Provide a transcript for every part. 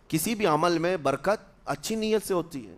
کسی بھی عمل میں برکت اچھی نیت سے ہوتی ہے.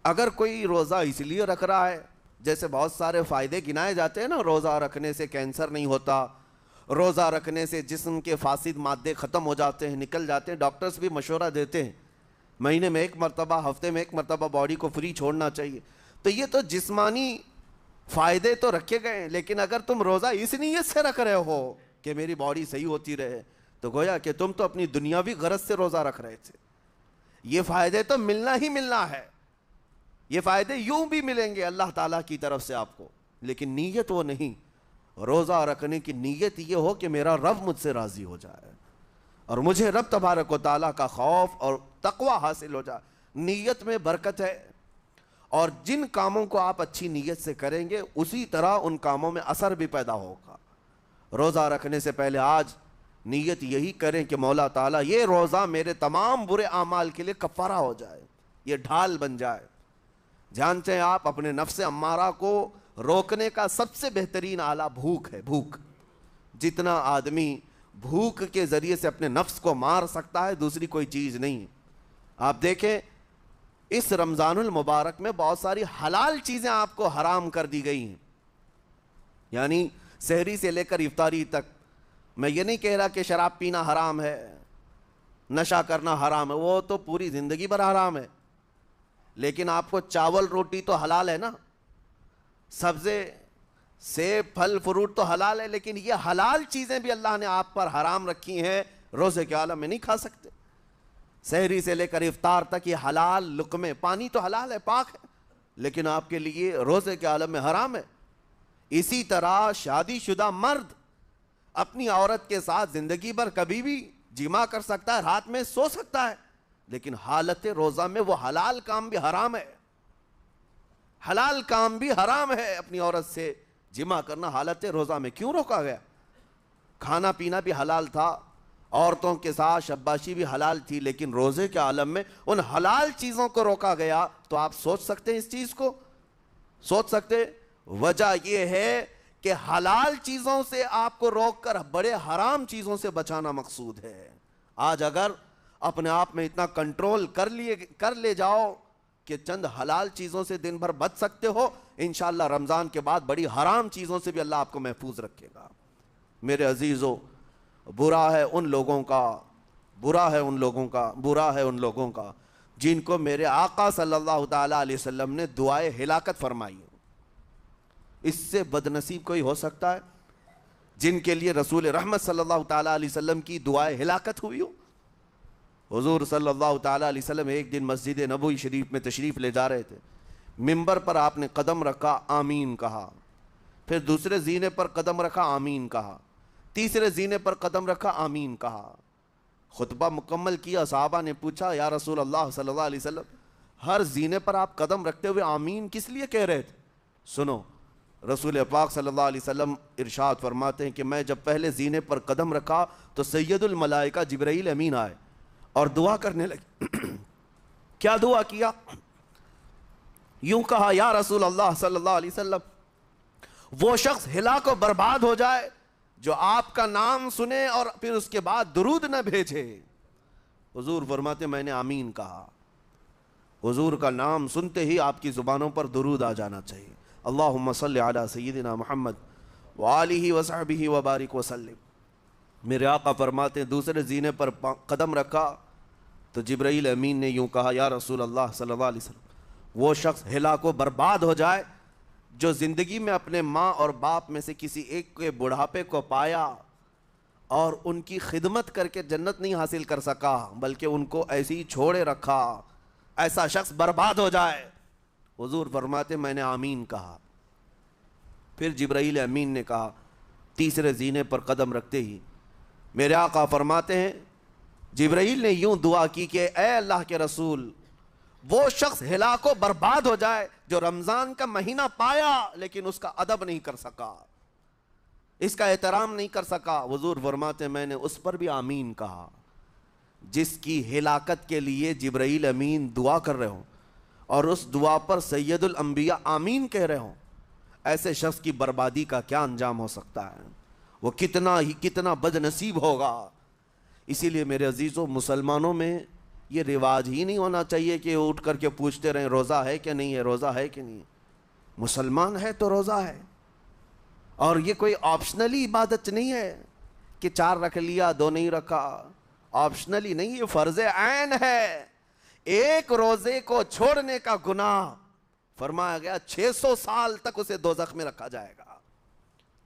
اگر کوئی روزہ اس لیے رکھ رہا ہے، جیسے بہت سارے فائدے گنائے جاتے ہیں نا، روزہ رکھنے سے کینسر نہیں ہوتا، روزہ رکھنے سے جسم کے فاسد مادے ختم ہو جاتے ہیں، نکل جاتے ہیں، ڈاکٹرز بھی مشورہ دیتے ہیں مہینے میں ایک مرتبہ، ہفتے میں ایک مرتبہ باڈی کو فری چھوڑنا چاہیے. تو یہ تو جسمانی فائدے تو رکھے گئے ہیں، لیکن اگر تم روزہ اس نیت سے رکھ رہے ہو کہ میری باڈی صحیح ہوتی رہے، تو گویا کہ تم تو اپنی دنیاوی غرض سے روزہ رکھ رہے تھے. یہ فائدے تو ملنا ہی ملنا ہے، یہ فائدے یوں بھی ملیں گے اللہ تعالیٰ کی طرف سے آپ کو، لیکن نیت وہ نہیں. روزہ رکھنے کی نیت یہ ہو کہ میرا رب مجھ سے راضی ہو جائے اور مجھے رب تبارک و تعالیٰ کا خوف اور تقوی حاصل ہو جائے. نیت میں برکت ہے، اور جن کاموں کو آپ اچھی نیت سے کریں گے اسی طرح ان کاموں میں اثر بھی پیدا ہوگا. روزہ رکھنے سے پہلے آج نیت یہی کریں کہ مولا تعالیٰ یہ روزہ میرے تمام برے اعمال کے لیے کفارہ ہو جائے، یہ ڈھال بن جائے. جانتے ہیں آپ اپنے نفس امارہ کو روکنے کا سب سے بہترین آلہ بھوک ہے. بھوک، جتنا آدمی بھوک کے ذریعے سے اپنے نفس کو مار سکتا ہے دوسری کوئی چیز نہیں. آپ دیکھیں اس رمضان المبارک میں بہت ساری حلال چیزیں آپ کو حرام کر دی گئی ہیں، یعنی سحری سے لے کر افطاری تک. میں یہ نہیں کہہ رہا کہ شراب پینا حرام ہے، نشہ کرنا حرام ہے، وہ تو پوری زندگی بھر حرام ہے. لیکن آپ کو چاول روٹی تو حلال ہے نا، سبزے سیب پھل فروٹ تو حلال ہے، لیکن یہ حلال چیزیں بھی اللہ نے آپ پر حرام رکھی ہیں، روزے کے عالم میں نہیں کھا سکتے. سحری سے لے کر افطار تک یہ حلال لقمے، پانی تو حلال ہے، پاک ہے، لیکن آپ کے لیے روزے کے عالم میں حرام ہے. اسی طرح شادی شدہ مرد اپنی عورت کے ساتھ زندگی بھر کبھی بھی جمع کر سکتا ہے، رات میں سو سکتا ہے، لیکن حالت روزہ میں وہ حلال کام بھی حرام ہے. حلال کام بھی حرام ہے، اپنی عورت سے جمع کرنا حالت روزہ میں کیوں روکا گیا؟ کھانا پینا بھی حلال تھا، عورتوں کے ساتھ شباشی بھی حلال تھی، لیکن روزے کے عالم میں ان حلال چیزوں کو روکا گیا. تو آپ سوچ سکتے ہیں اس چیز کو، سوچ سکتے. وجہ یہ ہے کہ حلال چیزوں سے آپ کو روک کر بڑے حرام چیزوں سے بچانا مقصود ہے. آج اگر اپنے آپ میں اتنا کنٹرول کر لے جاؤ کہ چند حلال چیزوں سے دن بھر بچ سکتے ہو، انشاءاللہ رمضان کے بعد بڑی حرام چیزوں سے بھی اللہ آپ کو محفوظ رکھے گا. میرے عزیزو، برا ہے ان لوگوں کا جن کو میرے آقا صلی اللہ تعالیٰ علیہ وسلم نے دعائے ہلاکت فرمائی. اس سے بدنصیب کوئی ہو سکتا ہے جن کے لیے رسول رحمت صلی اللہ تعالیٰ علیہ وسلم کی دعائے ہلاکت ہوئی ہو؟ حضور صلی اللہ تعالیٰ علیہ وسلم ایک دن مسجد نبوی شریف میں تشریف لے جا رہے تھے. ممبر پر آپ نے قدم رکھا، آمین کہا. پھر دوسرے زینے پر قدم رکھا، آمین کہا. تیسرے زینے پر قدم رکھا، آمین کہا. خطبہ مکمل کیا. صحابہ نے پوچھا یا رسول اللہ صلی اللہ علیہ وسلم، ہر زینے پر آپ قدم رکھتے ہوئے آمین کس لیے کہہ رہے تھے؟ سنو، رسول پاک صلی اللہ علیہ وسلم ارشاد فرماتے ہیں کہ میں جب پہلے زینے پر قدم رکھا تو سید الملائکہ جبرائیل امین آئے اور دعا کرنے لگے. کیا دعا کیا؟ یوں کہا، یا رسول اللہ صلی اللہ علیہ وسلم، وہ شخص ہلاک و برباد ہو جائے جو آپ کا نام سنے اور پھر اس کے بعد درود نہ بھیجے. حضور فرماتے میں نے آمین کہا. حضور کا نام سنتے ہی آپ کی زبانوں پر درود آ جانا چاہیے. اللہم صلی علی سیدنا محمد وآلہ وصحبہ وبارک وسلم. میرے آقا فرماتے دوسرے زینے پر قدم رکھا تو جبرائیل امین نے یوں کہا، یا رسول اللہ صلی اللہ علیہ وسلم، وہ شخص ہلاک و برباد ہو جائے جو زندگی میں اپنے ماں اور باپ میں سے کسی ایک کے بڑھاپے کو پایا اور ان کی خدمت کر کے جنت نہیں حاصل کر سکا بلکہ ان کو ایسے ہی چھوڑے رکھا، ایسا شخص برباد ہو جائے. حضور فرماتے میں نے آمین کہا. پھر جبرائیل امین نے کہا تیسرے زینے پر قدم رکھتے ہی. میرے آقا فرماتے ہیں جبرائیل نے یوں دعا کی کہ اے اللہ کے رسول، وہ شخص ہلاک و برباد ہو جائے جو رمضان کا مہینہ پایا لیکن اس کا ادب نہیں کر سکا، اس کا احترام نہیں کر سکا. حضور فرماتے ہیں میں نے اس پر بھی آمین کہا. جس کی ہلاکت کے لیے جبرائیل امین دعا کر رہے ہوں اور اس دعا پر سید الانبیاء آمین کہہ رہے ہوں، ایسے شخص کی بربادی کا کیا انجام ہو سکتا ہے؟ وہ کتنا بد نصیب ہوگا. اسی لیے میرے عزیزوں، مسلمانوں میں یہ رواج ہی نہیں ہونا چاہیے کہ اٹھ کر کے پوچھتے رہیں روزہ ہے کہ نہیں ہے، روزہ ہے کہ نہیں ہے۔ مسلمان ہے تو روزہ ہے، اور یہ کوئی آپشنلی عبادت نہیں ہے کہ 4 رکھ لیا 2 نہیں رکھا، آپشنلی نہیں، یہ فرض عین ہے۔ ایک روزے کو چھوڑنے کا گناہ فرمایا گیا 600 سال تک اسے دوزخ میں رکھا جائے گا،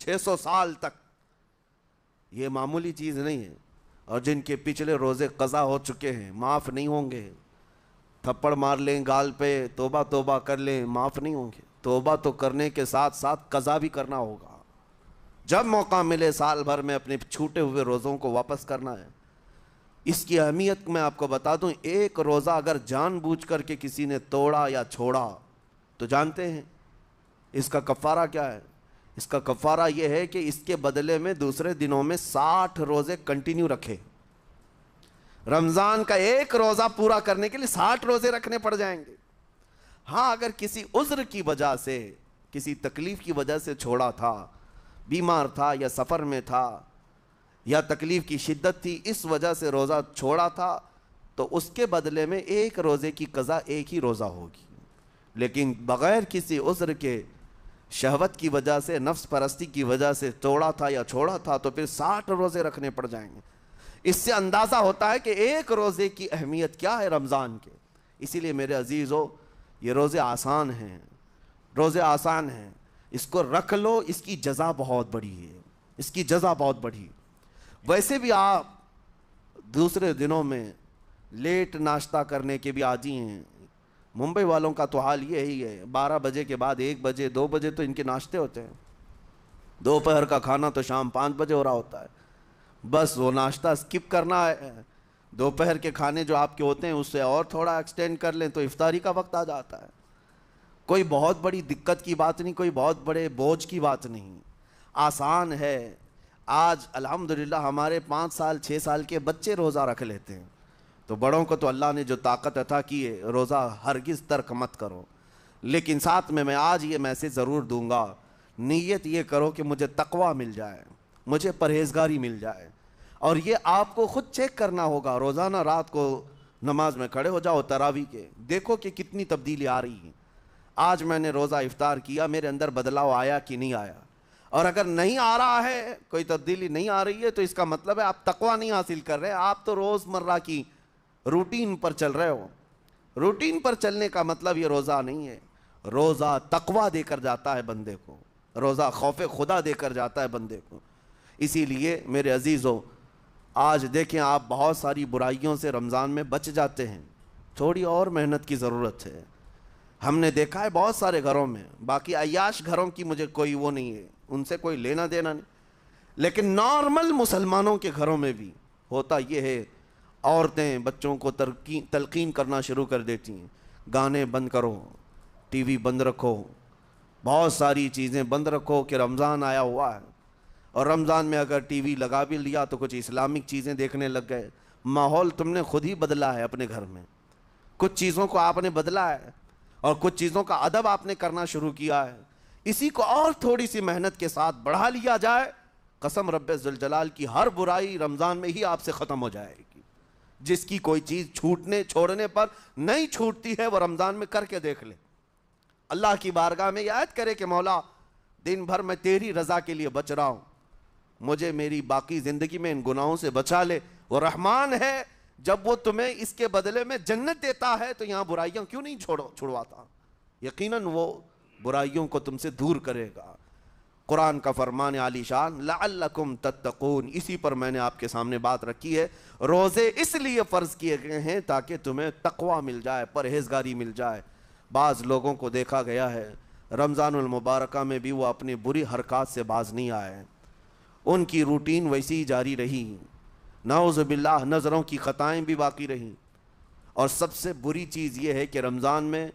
600 سال تک۔ یہ معمولی چیز نہیں ہے۔ اور جن کے پچھلے روزے قضا ہو چکے ہیں معاف نہیں ہوں گے، تھپڑ مار لیں گال پہ، توبہ توبہ کر لیں، معاف نہیں ہوں گے۔ توبہ تو کرنے کے ساتھ ساتھ قضا بھی کرنا ہوگا، جب موقع ملے سال بھر میں اپنے چھوٹے ہوئے روزوں کو واپس کرنا ہے۔ اس کی اہمیت میں آپ کو بتا دوں، ایک روزہ اگر جان بوجھ کر کے کسی نے توڑا یا چھوڑا تو جانتے ہیں اس کا کفارہ کیا ہے؟ اس کا کفارہ یہ ہے کہ اس کے بدلے میں دوسرے دنوں میں 60 روزے کنٹینیو رکھے۔ رمضان کا ایک روزہ پورا کرنے کے لیے 60 روزے رکھنے پڑ جائیں گے۔ ہاں اگر کسی عذر کی وجہ سے، کسی تکلیف کی وجہ سے چھوڑا تھا، بیمار تھا یا سفر میں تھا یا تکلیف کی شدت تھی، اس وجہ سے روزہ چھوڑا تھا، تو اس کے بدلے میں ایک روزے کی قضا ایک ہی روزہ ہوگی۔ لیکن بغیر کسی عذر کے، شہوت کی وجہ سے، نفس پرستی کی وجہ سے توڑا تھا یا چھوڑا تھا تو پھر 60 روزے رکھنے پڑ جائیں گے۔ اس سے اندازہ ہوتا ہے کہ ایک روزے کی اہمیت کیا ہے رمضان کے۔ اسی لیے میرے عزیزو، یہ روزے آسان ہیں، روزے آسان ہیں، اس کو رکھ لو، اس کی جزا بہت بڑی ہے، اس کی جزا بہت بڑی۔ ویسے بھی آپ دوسرے دنوں میں لیٹ ناشتہ کرنے کے بھی عادی ہیں۔ ممبئی والوں کا تو حال یہی ہے، 12 بجے کے بعد 1 بجے 2 بجے تو ان کے ناشتے ہوتے ہیں، دوپہر کا کھانا تو شام 5 بجے ہو رہا ہوتا ہے۔ بس وہ ناشتہ سکپ کرنا ہے، دوپہر کے کھانے جو آپ کے ہوتے ہیں اس سے اور تھوڑا ایکسٹینڈ کر لیں تو افطاری کا وقت آ جاتا ہے۔ کوئی بہت بڑی دقت کی بات نہیں، کوئی بہت بڑے بوجھ کی بات نہیں، آسان ہے۔ آج الحمدللہ ہمارے 5 سال 6 سال کے بچے روزہ رکھ لیتے ہیں، تو بڑوں کو تو اللہ نے جو طاقت عطا کی ہے، روزہ ہرگز ترک مت کرو۔ لیکن ساتھ میں آج یہ میسیج ضرور دوں گا، نیت یہ کرو کہ مجھے تقویٰ مل جائے، مجھے پرہیزگاری مل جائے۔ اور یہ آپ کو خود چیک کرنا ہوگا، روزانہ رات کو نماز میں کھڑے ہو جاؤ تراویح کے، دیکھو کہ کتنی تبدیلی آ رہی ہے۔ آج میں نے روزہ افطار کیا، میرے اندر بدلاؤ آیا کہ نہیں آیا؟ اور اگر نہیں آ رہا ہے، کوئی تبدیلی نہیں آ رہی ہے، تو اس کا مطلب ہے آپ تقویٰ نہیں حاصل کر رہے، آپ تو روز مرہ کی روٹین پر چل رہے ہو۔ روٹین پر چلنے کا مطلب یہ روزہ نہیں ہے۔ روزہ تقویٰ دے کر جاتا ہے بندے کو، روزہ خوف خدا دے کر جاتا ہے بندے کو۔ اسی لیے میرے عزیزو، آج دیکھیں آپ بہت ساری برائیوں سے رمضان میں بچ جاتے ہیں، تھوڑی اور محنت کی ضرورت ہے۔ ہم نے دیکھا ہے بہت سارے گھروں میں، باقی عیاش گھروں کی مجھے کوئی وہ نہیں ہے، ان سے کوئی لینا دینا نہیں، لیکن نارمل مسلمانوں کے گھروں میں بھی ہوتا یہ ہے، عورتیں بچوں کو تلقین کرنا شروع کر دیتی ہیں، گانے بند کرو، ٹی وی بند رکھو، بہت ساری چیزیں بند رکھو کہ رمضان آیا ہوا ہے۔ اور رمضان میں اگر ٹی وی لگا بھی لیا تو کچھ اسلامک چیزیں دیکھنے لگ گئے۔ ماحول تم نے خود ہی بدلا ہے اپنے گھر میں، کچھ چیزوں کو آپ نے بدلا ہے اور کچھ چیزوں کا ادب آپ نے کرنا شروع کیا ہے۔ اسی کو اور تھوڑی سی محنت کے ساتھ بڑھا لیا جائے، قسم رب ذوالجلال کی، ہر برائی رمضان میں ہی آپ سے ختم ہو جائے گی۔ جس کی کوئی چیز چھوڑنے پر نہیں چھوٹتی ہے، وہ رمضان میں کر کے دیکھ لے، اللہ کی بارگاہ میں یاد کرے کہ مولا دن بھر میں تیری رضا کے لیے بچ رہا ہوں، مجھے میری باقی زندگی میں ان گناہوں سے بچا لے۔ وہ رحمان ہے، جب وہ تمہیں اس کے بدلے میں جنت دیتا ہے تو یہاں برائیاں کیوں نہیں چھڑواتا؟ یقیناً وہ برائیوں کو تم سے دور کرے گا۔ قرآن کا فرمان عالی شان، لعلکم تتقون، اسی پر میں نے آپ کے سامنے بات رکھی ہے۔ روزے اس لیے فرض کیے گئے ہیں تاکہ تمہیں تقویٰ مل جائے، پرہیزگاری مل جائے۔ بعض لوگوں کو دیکھا گیا ہے رمضان المبارکہ میں بھی وہ اپنی بری حرکات سے باز نہیں آئے، ان کی روٹین ویسی ہی جاری رہی، نعوذ باللہ نظروں کی خطائیں بھی باقی رہیں۔ اور سب سے بری چیز یہ ہے کہ رمضان میں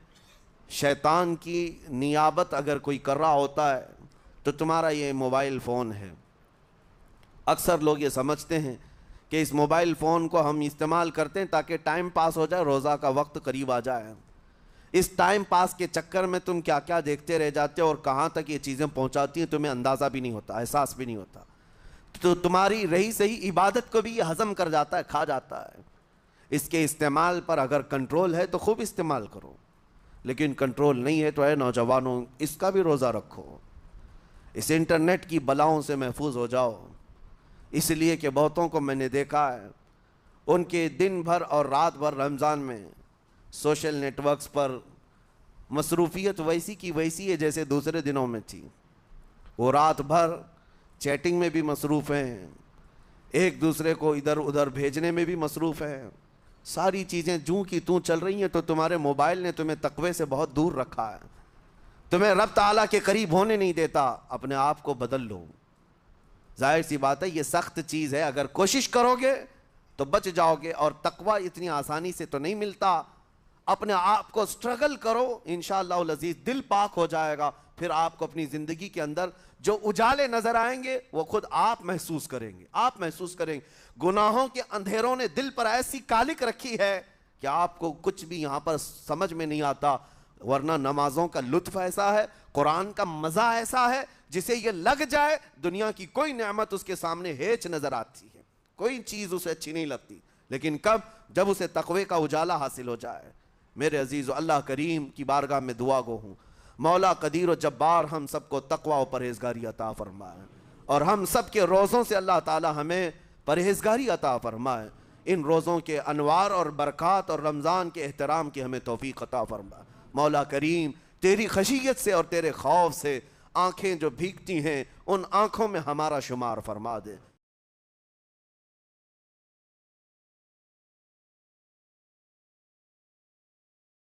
شیطان کی نیابت اگر کوئی کر رہا ہوتا ہے تو تمہارا یہ موبائل فون ہے۔ اکثر لوگ یہ سمجھتے ہیں کہ اس موبائل فون کو ہم استعمال کرتے ہیں تاکہ ٹائم پاس ہو جائے، روزہ کا وقت قریب آ جائے۔ اس ٹائم پاس کے چکر میں تم کیا کیا دیکھتے رہ جاتے ہو اور کہاں تک یہ چیزیں پہنچاتی ہیں تمہیں اندازہ بھی نہیں ہوتا، احساس بھی نہیں ہوتا، تو تمہاری رہی صحیح عبادت کو بھی یہ ہضم کر جاتا ہے، کھا جاتا ہے۔ اس کے استعمال پر اگر کنٹرول ہے تو خوب استعمال کرو، لیکن کنٹرول نہیں ہے تو اے نوجوانوں اس کا بھی روزہ رکھو، اس انٹرنیٹ کی بلاؤں سے محفوظ ہو جاؤ۔ اس لیے کہ بہتوں کو میں نے دیکھا ہے ان کے دن بھر اور رات بھر رمضان میں سوشل نیٹ ورکس پر مصروفیت ویسی کی ویسی ہے جیسے دوسرے دنوں میں تھی۔ وہ رات بھر چیٹنگ میں بھی مصروف ہیں، ایک دوسرے کو ادھر ادھر بھیجنے میں بھی مصروف ہیں، ساری چیزیں جوں کی توں چل رہی ہیں۔ تو تمہارے موبائل نے تمہیں تقوی سے بہت دور رکھا ہے، تمہیں رب تعالیٰ کے قریب ہونے نہیں دیتا۔ اپنے آپ کو بدل لو۔ ظاہر سی بات ہے یہ سخت چیز ہے، اگر کوشش کرو گے تو بچ جاؤ گے، اور تقوی اتنی آسانی سے تو نہیں ملتا۔ اپنے آپ کو سٹرگل کرو، انشاءاللہ العزیز دل پاک ہو جائے گا، پھر آپ کو اپنی زندگی کے اندر جو اجالے نظر آئیں گے وہ خود آپ محسوس کریں گے، آپ محسوس کریں گے۔ گناہوں کے اندھیروں نے دل پر ایسی کالک رکھی ہے کہ آپ کو کچھ بھی یہاں پر سمجھ میں نہیں آتا، ورنہ نمازوں کا لطف ایسا ہے، قرآن کا مزہ ایسا ہے، جسے یہ لگ جائے دنیا کی کوئی نعمت اس کے سامنے ہیچ نظر آتی ہے، کوئی چیز اسے اچھی نہیں لگتی۔ لیکن کب؟ جب اسے تقوی کا اجالا حاصل ہو جائے۔ میرے عزیز، اللہ کریم کی بارگاہ میں دعا گو ہوں، مولا قدیر و جبار ہم سب کو تقوی و پرہیزگاری عطا فرمائے، اور ہم سب کے روزوں سے اللہ تعالی ہمیں پرہیزگاری عطا فرمائے۔ ان روزوں کے انوار اور برکات اور رمضان کے احترام کی ہمیں توفیق عطا فرمائے۔ مولا کریم تیری خشیت سے اور تیرے خوف سے آنکھیں جو بھیگتی ہیں ان آنکھوں میں ہمارا شمار فرما دے۔